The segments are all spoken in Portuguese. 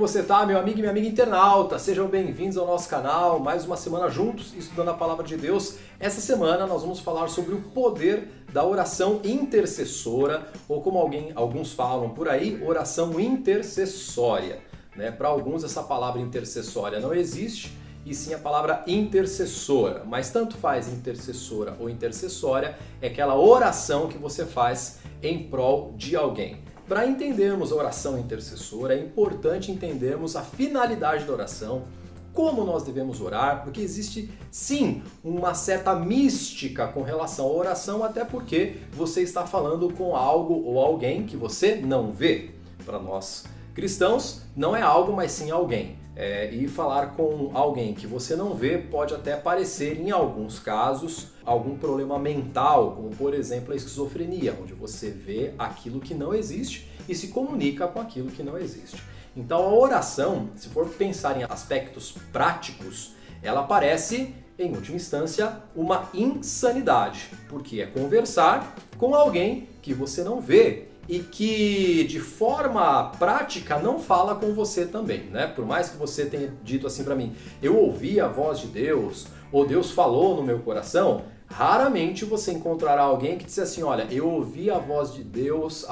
você tá, meu amigo e minha amiga internauta? Sejam bem-vindos ao nosso canal, mais uma semana juntos, estudando a Palavra de Deus. Essa semana nós vamos falar sobre o poder da oração intercessora, ou como alguns falam por aí, oração intercessória. Para alguns essa palavra intercessória não existe, e sim a palavra intercessora. Mas tanto faz intercessora ou intercessória, é aquela oração que você faz em prol de alguém. Para entendermos a oração intercessora, é importante entendermos a finalidade da oração, como nós devemos orar, porque existe sim uma certa mística com relação à oração, até porque você está falando com algo ou alguém que você não vê. Para nós cristãos, não é algo, mas sim alguém. E falar com alguém que você não vê pode até parecer, em alguns casos, algum problema mental, como por exemplo a esquizofrenia, onde você vê aquilo que não existe e se comunica com aquilo que não existe. Então a oração, se for pensar em aspectos práticos, ela parece, em última instância, uma insanidade, porque é conversar com alguém que você não vê e que de forma prática não fala com você também, né? Por mais que você tenha dito assim para mim, eu ouvi a voz de Deus, ou Deus falou no meu coração, raramente você encontrará alguém que diz assim, olha, eu ouvi a voz de Deus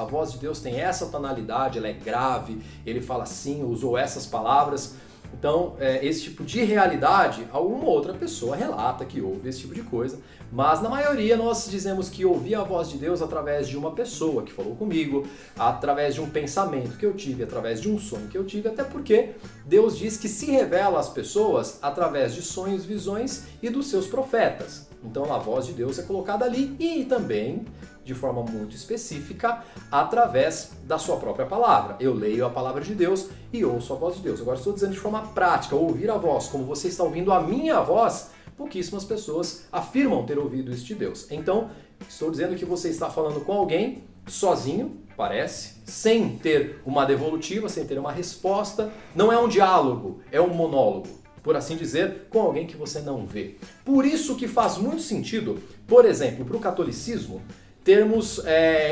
tem essa tonalidade, ela é grave, ele fala assim, usou essas palavras. Então, esse tipo de realidade, alguma outra pessoa relata que ouve esse tipo de coisa, mas na maioria nós dizemos que ouvi a voz de Deus através de uma pessoa que falou comigo, através de um pensamento que eu tive, através de um sonho que eu tive, até porque Deus diz que se revela às pessoas através de sonhos, visões e dos seus profetas. Então a voz de Deus é colocada ali e também, de forma muito específica, através da sua própria palavra. Eu leio a palavra de Deus e ouço a voz de Deus. Agora estou dizendo de forma prática, ouvir a voz, como você está ouvindo a minha voz, pouquíssimas pessoas afirmam ter ouvido isso de Deus. Então, estou dizendo que você está falando com alguém sozinho, parece, sem ter uma devolutiva, sem ter uma resposta. Não é um diálogo, é um monólogo, por assim dizer, com alguém que você não vê. Por isso que faz muito sentido, por exemplo, para o catolicismo, termos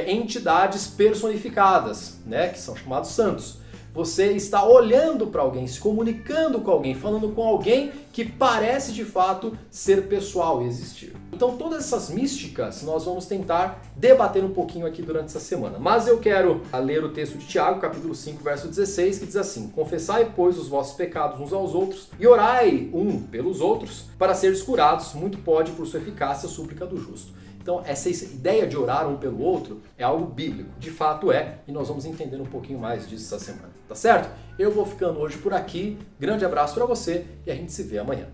entidades personificadas, que são chamados santos. Você está olhando para alguém, se comunicando com alguém, falando com alguém que parece de fato ser pessoal e existir. Então todas essas místicas nós vamos tentar debater um pouquinho aqui durante essa semana. Mas eu quero ler o texto de Tiago, capítulo 5, verso 16, que diz assim: Confessai, pois, os vossos pecados uns aos outros e orai um pelos outros para seres curados, muito pode por sua eficácia a súplica do justo. Então essa ideia de orar um pelo outro é algo bíblico, de fato é, e nós vamos entender um pouquinho mais disso essa semana, tá certo? Eu vou ficando hoje por aqui, grande abraço para você e a gente se vê amanhã.